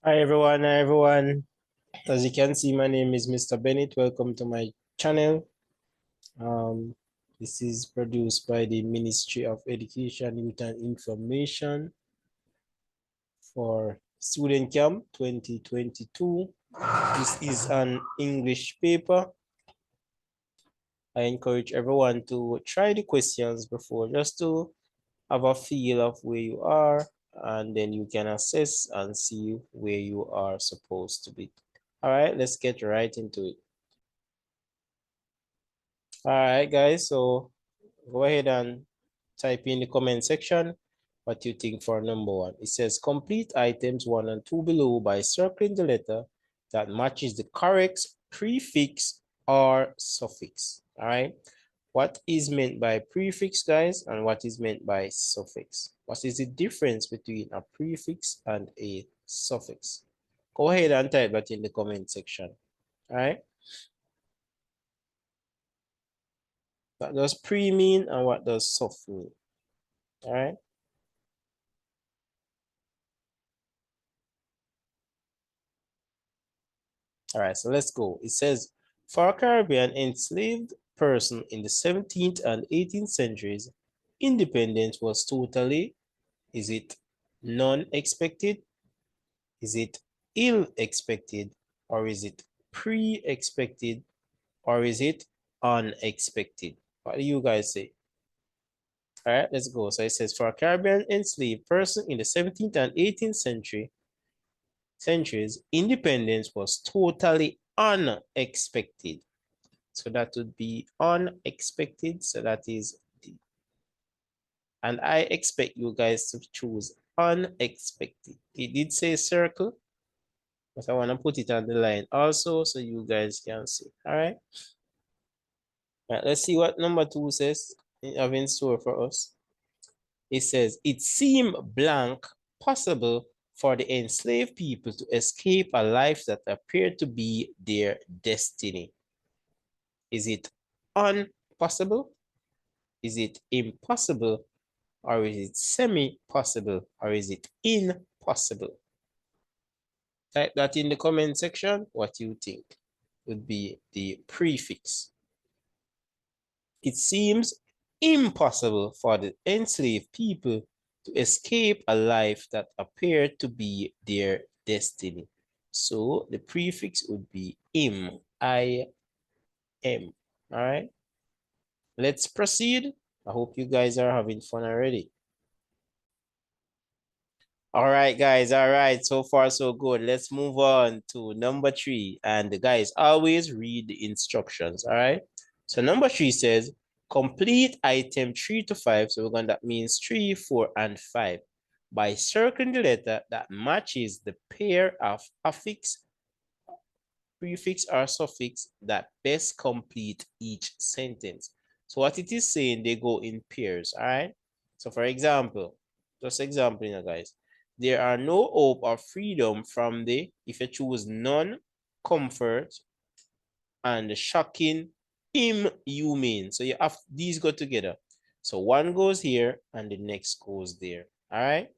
Hi everyone, hi everyone. As you can see, my name is Mr. Bennett. Welcome to my channel. This is produced by the Ministry of Education, Youth and Information for Student Camp 2022. This is an English paper. I encourage everyone to try the questions before just to have a feel of where you are, and then you can assess and see where you are supposed to be. All right, let's get right into it. All right, guys, so go ahead and type in the comment section what you think for number one. It says complete items 1 and 2 below by circling the letter that matches the correct prefix or suffix. All right, what is meant by prefix, guys, and what is meant by suffix? What is the difference between a prefix and a suffix? Go ahead and type that in the comment section. All right, what does pre mean and what does suff mean? All right. All right, so let's go. It says, for a Caribbean enslaved person in the 17th and 18th centuries, independence was totally, is it non-expected? Is it ill-expected? Or is it pre-expected? Or is it unexpected? What do you guys say? All right, let's go. So it says, for a Caribbean enslaved person in the 17th and 18th centuries, independence was totally unexpected. So that would be unexpected. So that is D. And I expect you guys to choose unexpected. It did say circle, but I want to put it on the line also so you guys can see. All right. All right, let's see what number 2 says. Have in store for us. It says, it seemed blank possible for the enslaved people to escape a life that appeared to be their destiny. Is it impossible? Is it impossible? Or is it semi-possible? Or is it impossible? Type that in the comment section what you think would be the prefix. It seems impossible for the enslaved people to escape a life that appeared to be their destiny. So the prefix would be im, I-M. All right, let's proceed. I hope you guys are having fun already. All right, guys. All right. So far, so good. Let's move on to number 3. And guys, always read the instructions. All right. So number 3 says complete item 3 to 5. So we're going that means 3, 4, and 5 by circling the letter that matches the pair of affix, prefix, or suffix that best complete each sentence. So what it is saying, they go in pairs. All right. So for example, just example, guys. There are no hope or freedom from the, if you choose none, comfort, and shocking, inhumane. So you have these go together. So one goes here and the next goes there. All right.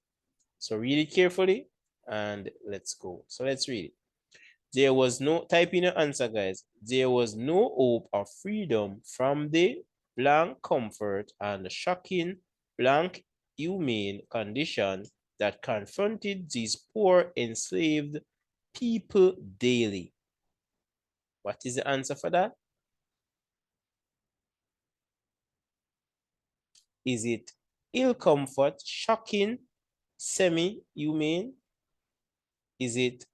So read it carefully and let's go. So let's read it. There was no, type in your answer, guys. There was no hope of freedom from the blank comfort and shocking blank humane condition that confronted these poor enslaved people daily. What is the answer for that? Is it ill comfort, shocking, semi-humane? Is it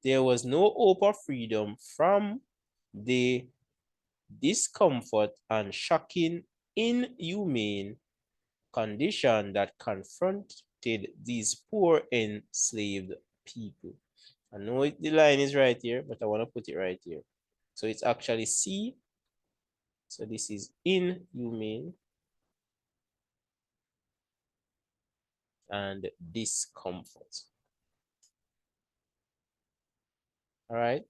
there was no hope of freedom from the discomfort and shocking, inhumane condition that confronted these poor enslaved people? I know the line is right here, but I want to put it right here. So it's actually C. So this is inhumane and discomfort. All right.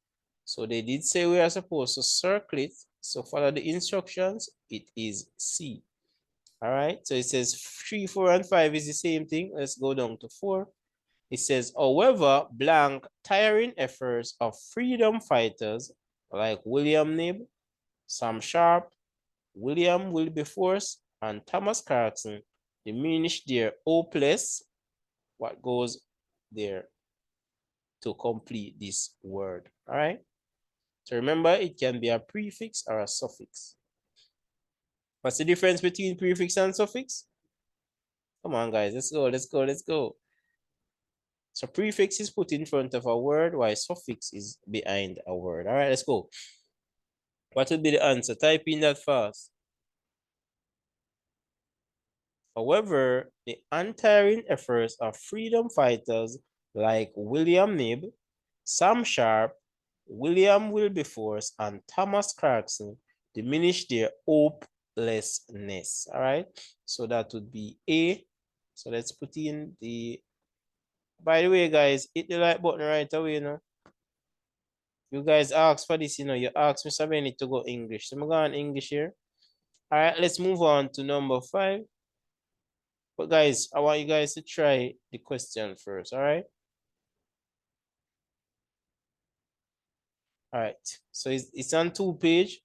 So they did say we are supposed to circle it. So follow the instructions. It is C. All right. So it says 3, 4, and 5 is the same thing. Let's go down to 4. It says, however, blank tiring efforts of freedom fighters like William Knibb, Sam Sharp, William Wilberforce, and Thomas Clarkson diminish their hopeless, what goes there to complete this word. All right. So remember, it can be a prefix or a suffix. What's the difference between prefix and suffix? Come on, guys. Let's go. Let's go. Let's go. So prefix is put in front of a word, while suffix is behind a word. All right, let's go. What would be the answer? Type in that fast. However, the untiring efforts of freedom fighters like William Knibb, Sam Sharp, William Wilberforce, and Thomas Clarkson diminish their hopelessness. All right, so that would be A. So let's put in the, by the way, guys, hit the like button right away, you know. You guys asked for this, you know, you asked Mr. Benny to go English. So I'm going English here. All right, let's move on to number 5. But guys, I want you guys to try the question first, all right? All right, so it's on 2 page.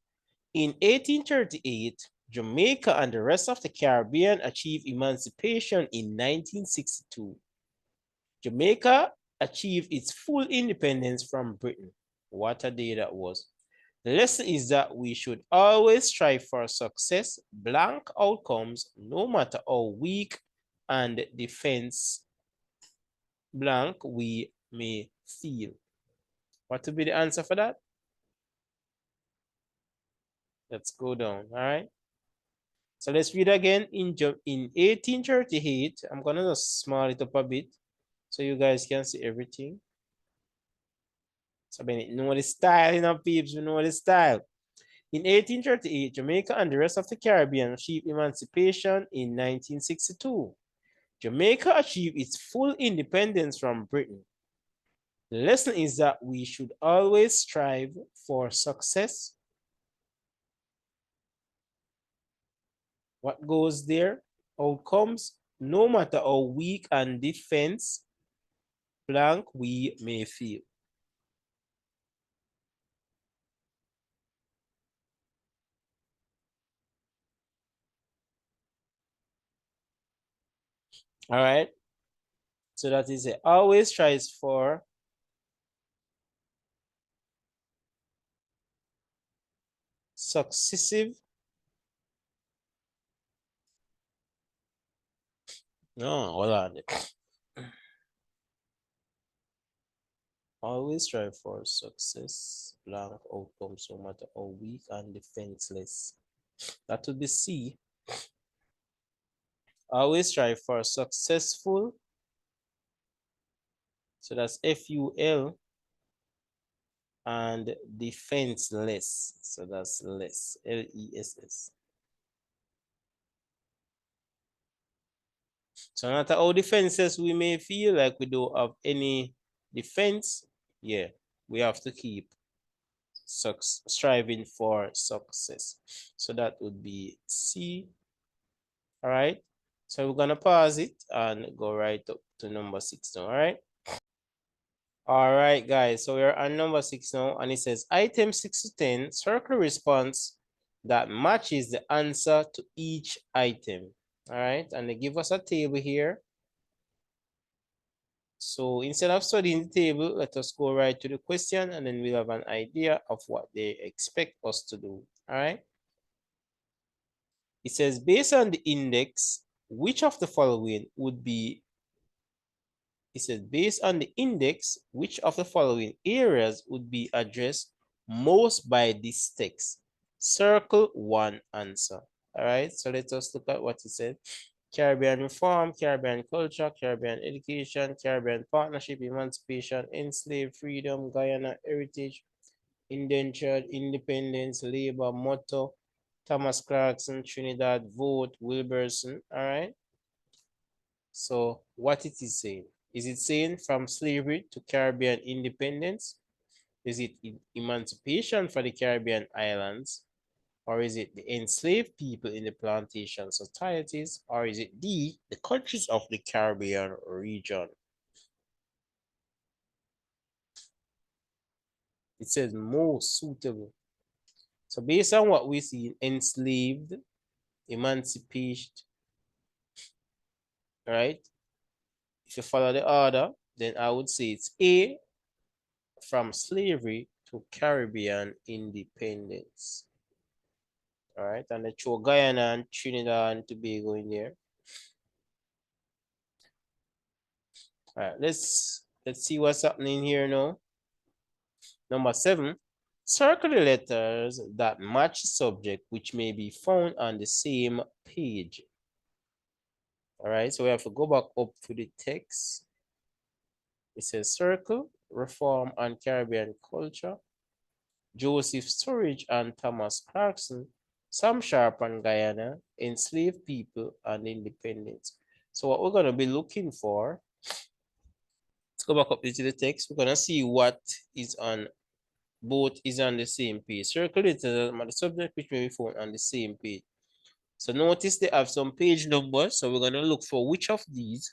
In 1838, Jamaica and the rest of the Caribbean achieved emancipation in 1962. Jamaica achieved its full independence from Britain. What a day that was. The lesson is that we should always strive for success, blank outcomes, no matter how weak and defense blank we may feel. What would be the answer for that? Let's go down, all right? So let's read again. In 1838, I'm gonna just small it up a bit so you guys can see everything. So you know the style, you know, peeps, you know the style. In 1838, Jamaica and the rest of the Caribbean achieved emancipation in 1962. Jamaica achieved its full independence from Britain. The lesson is that we should always strive for success. What goes there? Outcomes, no matter how weak and defense blank we may feel. All right. So that is it. Always tries for successive. No, hold on. Always strive for success, blank outcomes, no matter how weak and defenseless. That would be C. Always strive for successful. So that's FUL and defenseless. So that's less, LESS. So no matter how defenseless we may feel like we don't have any defense, yeah, we have to keep striving for success. So that would be C. All right. So we're gonna pause it and go right up to number 6 now. All right. All right, guys. So we're on number 6 now, and it says item 6 to 10, circle response that matches the answer to each item. All right, and they give us a table here. So instead of studying the table, let us go right to the question, and then we'll have an idea of what they expect us to do. All right. It says, based on the index, which of the following would be, it says, based on the index, which of the following areas would be addressed most by this text? Circle one answer. All right, so let us look at what it said. Caribbean reform, Caribbean culture, Caribbean education, Caribbean partnership, emancipation, enslaved freedom, Guyana heritage, indentured independence, labor, motto, Thomas Clarkson, Trinidad, vote, Wilberson. All right. So what it is saying? Is it saying from slavery to Caribbean independence? Is it emancipation for the Caribbean islands? Or is it the enslaved people in the plantation societies? Or is it D, the countries of the Caribbean region? It says most suitable. So based on what we see, enslaved, emancipated, right? If you follow the order, then I would say it's A, from slavery to Caribbean independence. All right, and they throw Guyana and Trinidad and Tobago in there. All right, let's see what's happening here now. Number 7, circle the letters that match the subject which may be found on the same page. All right, so we have to go back up to the text. It says circle, reform and Caribbean culture, Joseph Sturridge and Thomas Clarkson, Sam Sharp and Guyana, enslaved people and independence. So what we're going to be looking for, let's go back up into the text. We're going to see what is on both is on the same page. Circle it the subject which may be found on the same page. So notice they have some page numbers. So we're going to look for which of these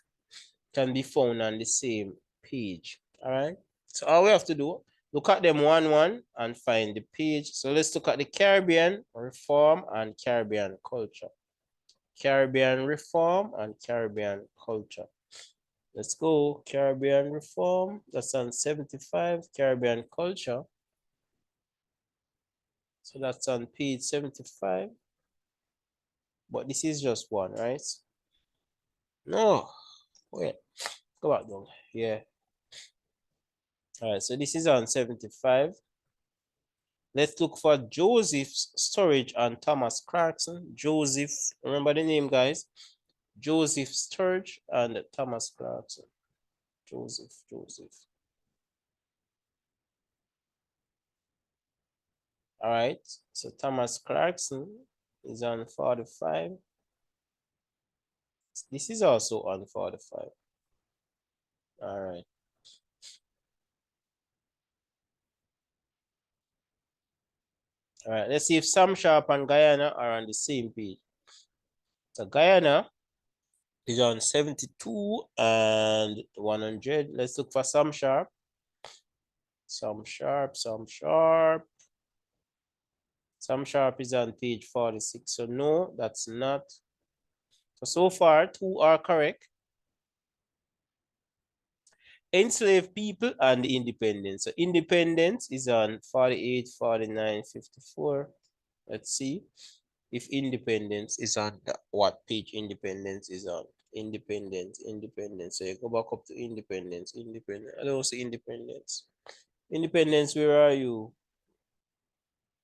can be found on the same page. All right. So all we have to do, look at them one and find the page. So let's look at the Caribbean reform and Caribbean culture. Caribbean reform and Caribbean culture. Let's go. Caribbean reform, that's on 75. Caribbean culture, so that's on page 75. But this is just one, right? No, wait, go back down. Yeah. All right, so this is on 75. Let's look for Joseph Sturridge and Thomas Clarkson. Joseph, remember the name, guys? Joseph Sturridge and Thomas Clarkson. Joseph. All right, so Thomas Clarkson is on 45. This is also on 45. All right. All right, let's see if Sam Sharp and Guyana are on the same page. So Guyana is on 72 and 100. Let's look for Sam Sharp. Sam Sharp. Sam Sharp is on page 46. So no, that's not. So far, 2 are correct. Enslaved people and independence. So independence is on 48, 49, 54. Let's see if independence is on what page independence is on. Independence. So you go back up to independence. I don't see independence. Independence, where are you?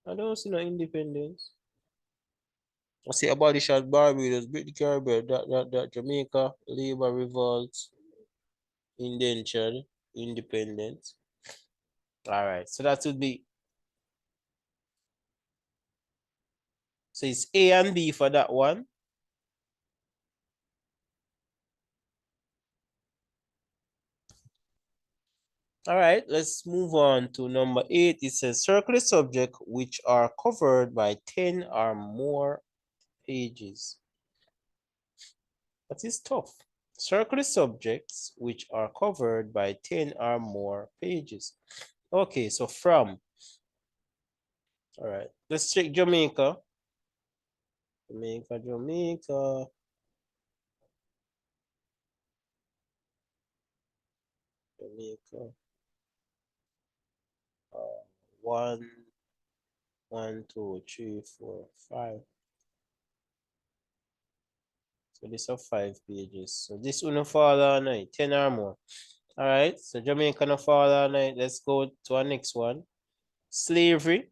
I don't see no independence. I see abolish at Barbados, British Caribbean, that Jamaica, labor revolt, indentured, independence. All right, so that would be, so it's A and B for that one. All right, let's move on to number 8. It says circle the subject which are covered by 10 or more pages. That is tough. Circle the subjects which are covered by 10 or more pages. Okay, so from. All right, let's check Jamaica. Jamaica. 1, 2, 3, 4, 5. So this are 5 pages. So this one fall all night, 10 or more. All right, so Jamaica no fall all night. Let's go to our next one. Slavery.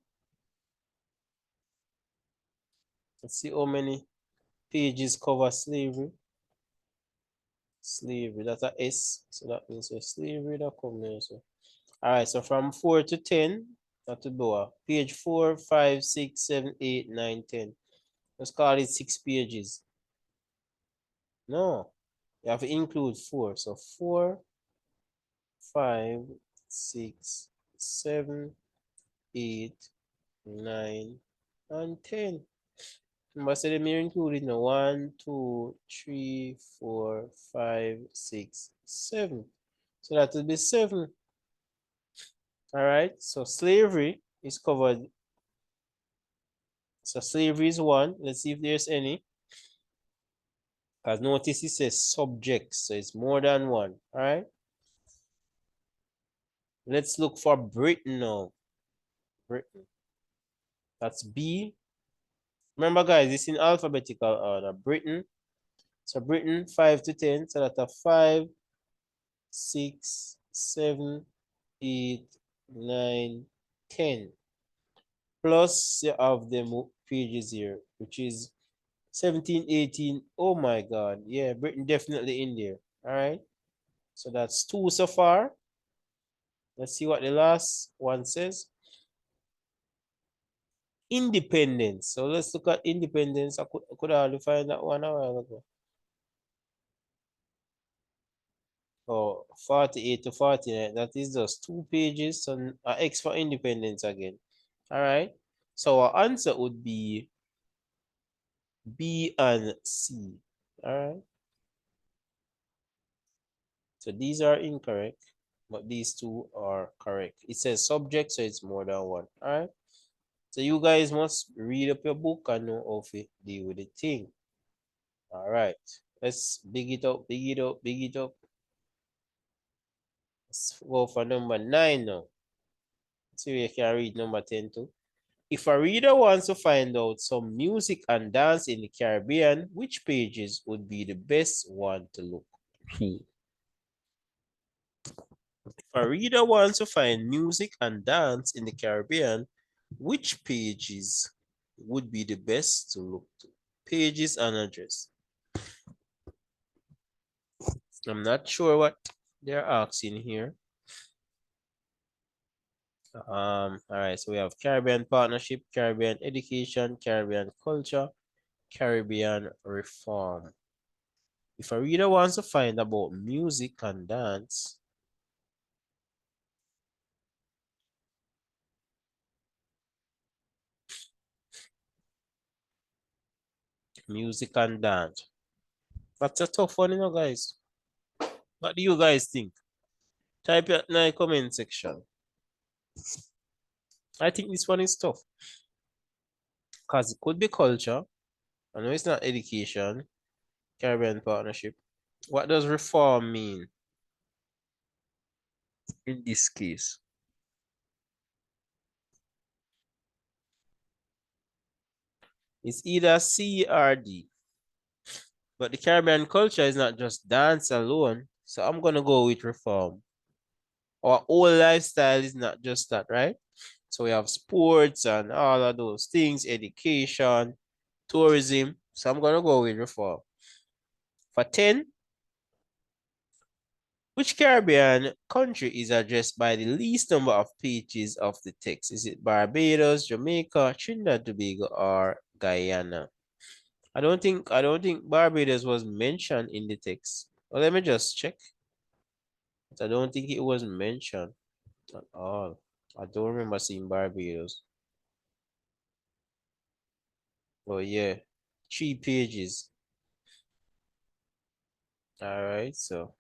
Let's see how many pages cover slavery. That's a S. So that means slavery that come here. So. All right, so from 4 to 10, that would be page 4, 5, 6, 7, 8, 9, 10. Let's call it 6 pages. No, you have to include 4. So 4, 5, 6, 7, 8, 9, and 10. Remember, so them here included now 1, 2, 3, 4, 5, 6, 7. So that will be 7. All right, so slavery is covered. So slavery is one. Let's see if there's any. Because notice it says subjects, so it's more than one. All right. Let's look for Britain now. Britain. That's B. Remember, guys, it's in alphabetical order. Britain. So Britain, 5 to 10. So that's a 5, 6, 7, 8, 9, 10. Plus you have the pages here, which is 17, 18. Oh my God. Yeah, Britain definitely in there. All right. So that's 2 so far. Let's see what the last one says. Independence. So let's look at independence. I could hardly find that one a while ago. Oh, 48 to 49. That is just 2 pages. So X for independence again. All right. So our answer would be B and C. All right. So these are incorrect, but these two are correct. It says subject, so it's more than one. All right. So you guys must read up your book and know how to deal with the thing. All right. Let's big it up, big it up, big it up. Let's go for number 9 now. See if you can read number 10 too. If a reader wants to find out some music and dance in the Caribbean, which pages would be the best one to look? If a reader wants to find music and dance in the Caribbean, which pages would be the best to look to? Pages and address. I'm not sure what they're asking here. All right, so we have Caribbean partnership, Caribbean education, Caribbean culture, Caribbean reform. If a reader wants to find about music and dance, music and dance. That's a tough one, you know, guys. What do you guys think? Type it in the comment section. I think this one is tough because it could be culture. I know it's not education, Caribbean partnership. What does reform mean in this case? It's either C or D. But the Caribbean culture is not just dance alone. So I'm going to go with reform. Our whole lifestyle is not just that, right? So we have sports and all of those things, education, tourism. So I'm going to go with reform. For 10, which Caribbean country is addressed by the least number of pages of the text? Is it Barbados, Jamaica, Trinidad and Tobago, or Guyana? I don't think Barbados was mentioned in the text. Well, let me just check. I don't think it was mentioned at all. I don't remember seeing Barbados. Oh yeah, 3 pages. All right, so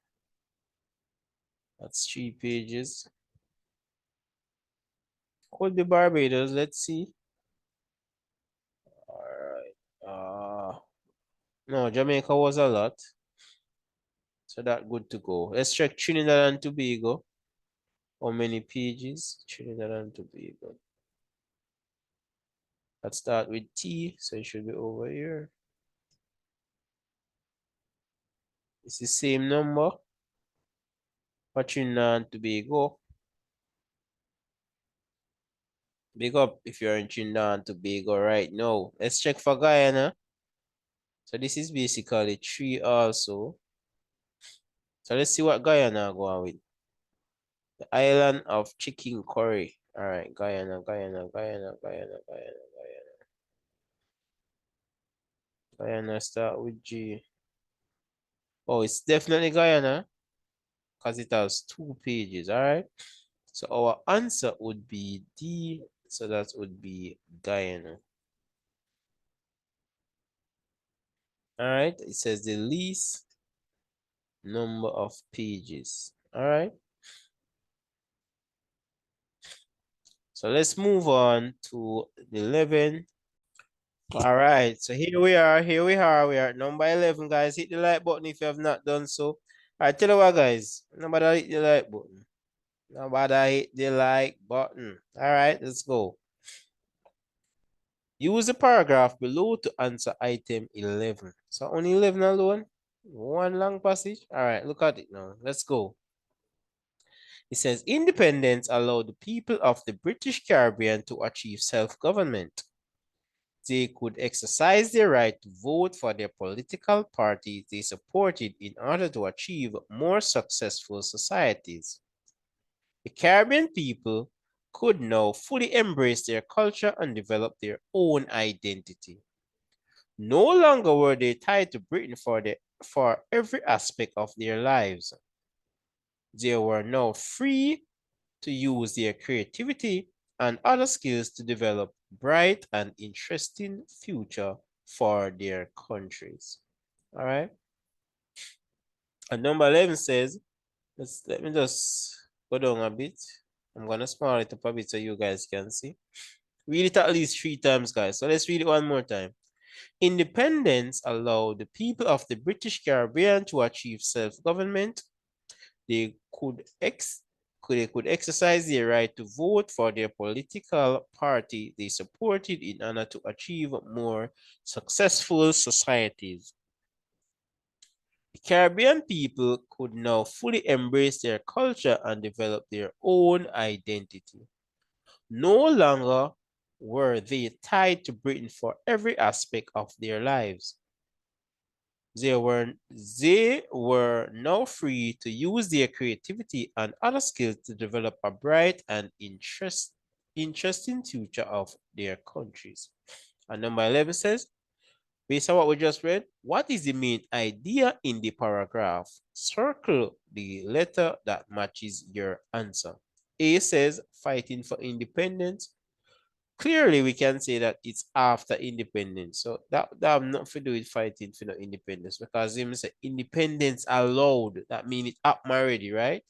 that's 3 pages. Could be Barbados. Let's see. All right. No, Jamaica was a lot. So that good to go. Let's check Trinidad and Tobago. How many pages? Trinidad and Tobago. Let's start with T, so it should be over here. It's the same number for Trinidad and Tobago. Big up if you're in Trinidad and Tobago right now. Let's check for Guyana. So this is basically 3 also. So let's see what Guyana going with. The island of chicken curry. All right, Guyana, Guyana, Guyana, Guyana, Guyana, Guyana. Guyana start with G. Oh, it's definitely Guyana because it has 2 pages. All right. So our answer would be D. So that would be Guyana. All right. It says the least number of pages. All right. So let's move on to the 11. All right, so here we are. We are at number 11, guys. Hit the like button if you have not done so. All right, tell you what, guys. Nobody hit the like button. Nobody hit the like button. All right, let's go. Use the paragraph below to answer item 11. So only 11 alone. One long passage. All right, look at it now. Let's go. It says independence allowed the people of the British Caribbean to achieve self-government. They could exercise their right to vote for their political parties they supported in order to achieve more successful societies. The Caribbean people could now fully embrace their culture and develop their own identity. No longer were they tied to Britain for every aspect of their lives. They were now free to use their creativity and other skills to develop bright and interesting future for their countries. All right. And number 11 says, let me just go down a bit. I'm gonna small it up a bit so you guys can see. Read it at least 3 times, guys. So let's read it one more time. Independence allowed the people of the British Caribbean to achieve self-government. They could exercise their right to vote for their political party they supported in order to achieve more successful societies. The Caribbean people could now fully embrace their culture and develop their own identity. No longer were they tied to Britain for every aspect of their lives. They were now free to use their creativity and other skills to develop a bright and interesting future of their countries. And number 11 says, based on what we just read, what is the main idea in the paragraph? Circle the letter that matches your answer. A says fighting for independence. Clearly, we can say that it's after independence. So that have not to do with fighting for no independence, because him say independence allowed. That means it up already, right?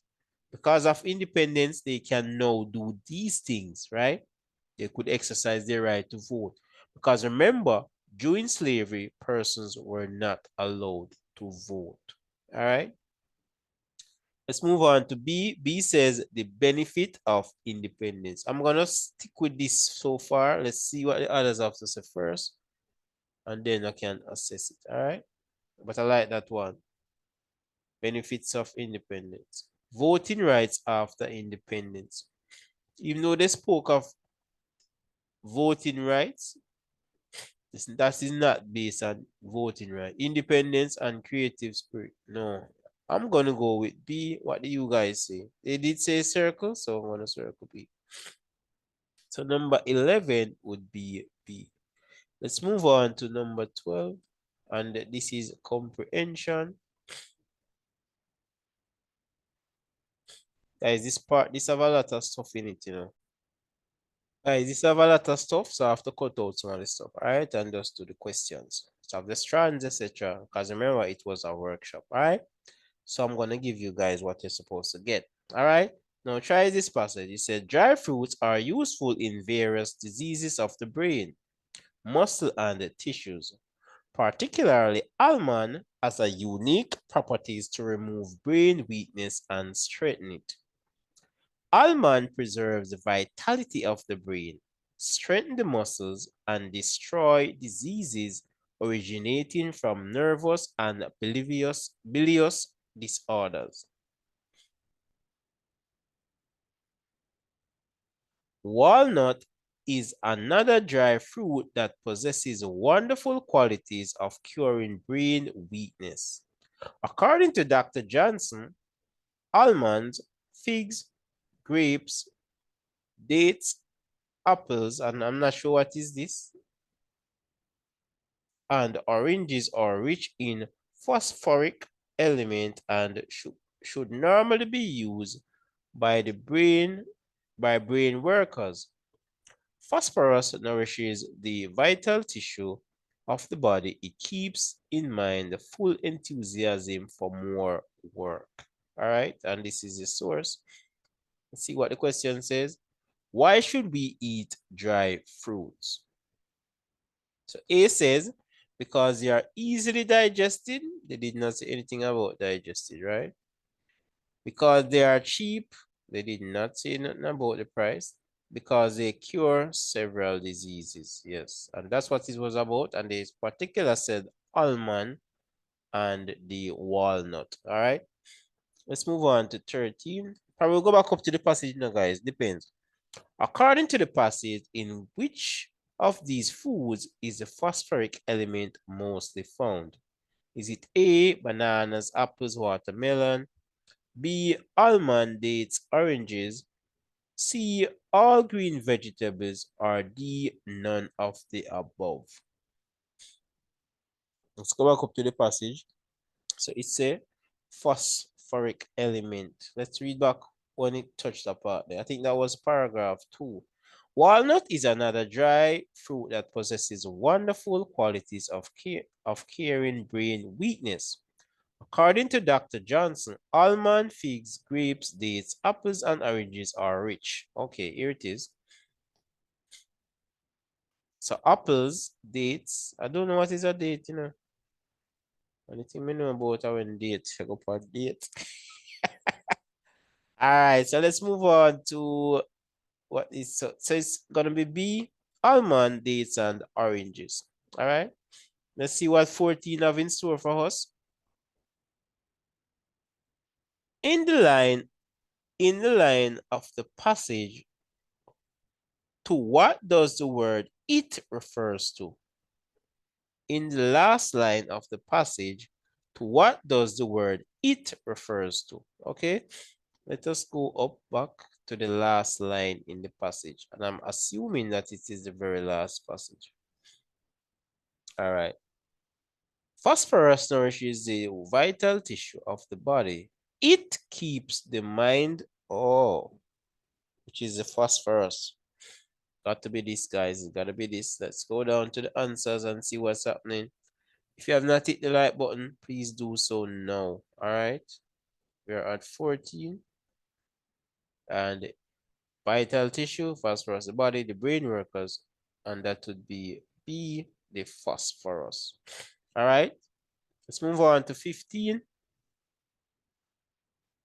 Because of independence, they can now do these things, right? They could exercise their right to vote. Because remember, during slavery, persons were not allowed to vote. All right. Let's move on to B. B says the benefit of independence. I'm going to stick with this so far. Let's see what the others have to say first, and then I can assess it. All right. But I like that one. Benefits of independence. Voting rights after independence. Even though they spoke of voting rights, that is not based on voting right. Independence and creative spirit. No. I'm gonna go with B. What do you guys say? They did say circle, so I'm gonna circle B. So number 11 would be B. Let's move on to number 12. And this is comprehension. Guys, this have a lot of stuff in it, you know. Guys, this have a lot of stuff, so I have to cut out some of the stuff, all right? And just do the questions. So have the strands, etc. Because remember, it was a workshop, all right? So I'm gonna give you guys what you're supposed to get. All right. Now try this passage. It said dry fruits are useful in various diseases of the brain, muscle, and tissues. Particularly, almond has a unique properties to remove brain weakness and strengthen it. Almond preserves the vitality of the brain, strengthen the muscles, and destroy diseases originating from nervous and bilious disorders. Walnut is another dry fruit that possesses wonderful qualities of curing brain weakness. According to Dr. Johnson, almonds, figs, grapes, dates, apples, and I'm not sure what is this, and oranges are rich in phosphoric element and should normally be used by brain workers. Phosphorus nourishes the vital tissue of the body. It keeps in mind the full enthusiasm for more work. All right, and this is the source. Let's see what the question says. Why should we eat dry fruits? So A says, because they are easily digested. They did not say anything about digested, right? Because they are cheap. They did not say nothing about the price. Because they cure several diseases. Yes, and that's what it was about. And this particular said almond and the walnut. All right, let's move on to 13. Probably we'll go back up to the passage now, guys. Depends. According to the passage, in which of these foods is the phosphoric element mostly found? Is it A, bananas, apples, watermelon, B, almond, dates, oranges, C, all green vegetables, or D, none of the above? Let's go back up to the passage. So it's a phosphoric element. Let's read back when it touched apart there. I think that was paragraph 2. Walnut is another dry fruit that possesses wonderful qualities of curing brain weakness. According to Dr. Johnson, almond, figs, grapes, dates, apples, and oranges are rich. Okay, here it is. So apples, dates. I don't know what is a date, you know. Anything I know about when date, I go for date. All right, so let's move on to what is so it's gonna be B, almond, dates, and oranges. All right, let's see what 14 have in store for us. In the line of the passage, to what does the word it refers to? In the last line of the passage, to what does the word it refers to? Okay, let us go up back to the last line in the passage. And I'm assuming that it is the very last passage. All right. Phosphorus nourishes the vital tissue of the body. It keeps the mind, which is the phosphorus. Got to be this, guys. It's got to be this. Let's go down to the answers and see what's happening. If you have not hit the like button, please do so now. All right. We're at 14. And vital tissue, phosphorus, the body, the brain workers, and that would be B, the phosphorus. All right. Let's move on to 15.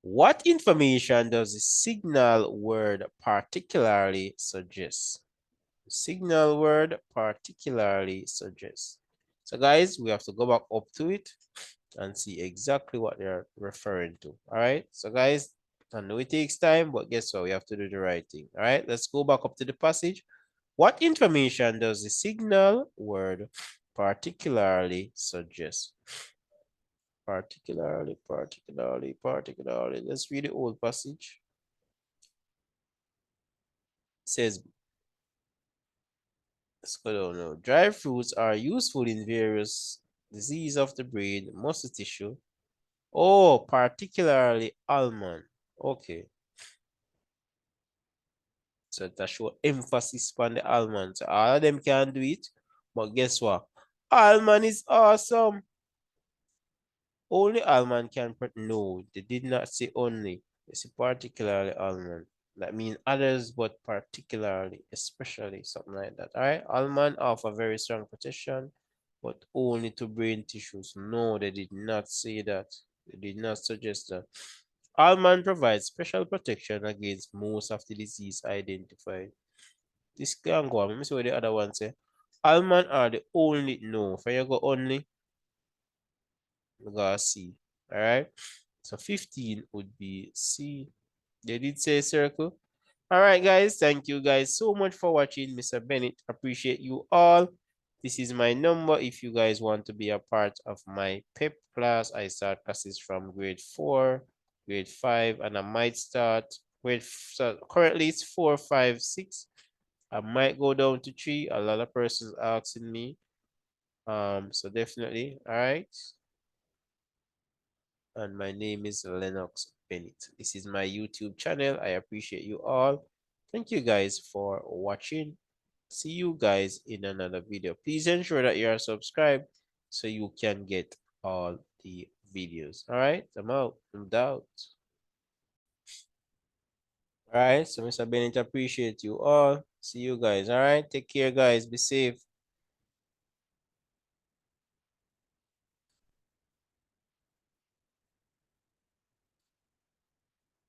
What information does the signal word particularly suggest? The signal word particularly suggests. So guys, we have to go back up to it and see exactly what they're referring to. All right. So guys, I know it takes time, but guess what? We have to do the right thing. All right. Let's go back up to the passage. What information does the signal word particularly suggest? Particularly. Let's read the old passage. It says, let's go down now. Dry fruits are useful in various diseases of the brain, muscle tissue. Oh, particularly almond. Okay. So that show emphasis on the almond. So all of them can do it. But guess what? Almond is awesome. Only almond can, no, they did not say only. They say particularly almond. That means others, but particularly, especially, something like that. All right, almond offer very strong protection, but only to brain tissues. No, they did not say that. They did not suggest that. Almond provides special protection against most of the disease identified. This can go on. Let me see what the other one say. Almond are the only, no, for you go only, we got C. All right. So 15 would be C. They did say circle. All right, guys. Thank you guys so much for watching. Mr. Bennett, appreciate you all. This is my number if you guys want to be a part of my PEP class. I start classes from grade 4, grade 5, and I might start so currently it's 4, 5, 6. I might go down to 3. A lot of persons asking me. So definitely, all right. And my name is Lennox Bennett. This is my YouTube channel. I appreciate you all. Thank you guys for watching. See you guys in another video. Please ensure that you are subscribed so you can get all the videos. All right, I'm out. I'm out. All right. So Mr. Bennett, appreciate you all. See you guys. All right. Take care, guys. Be safe.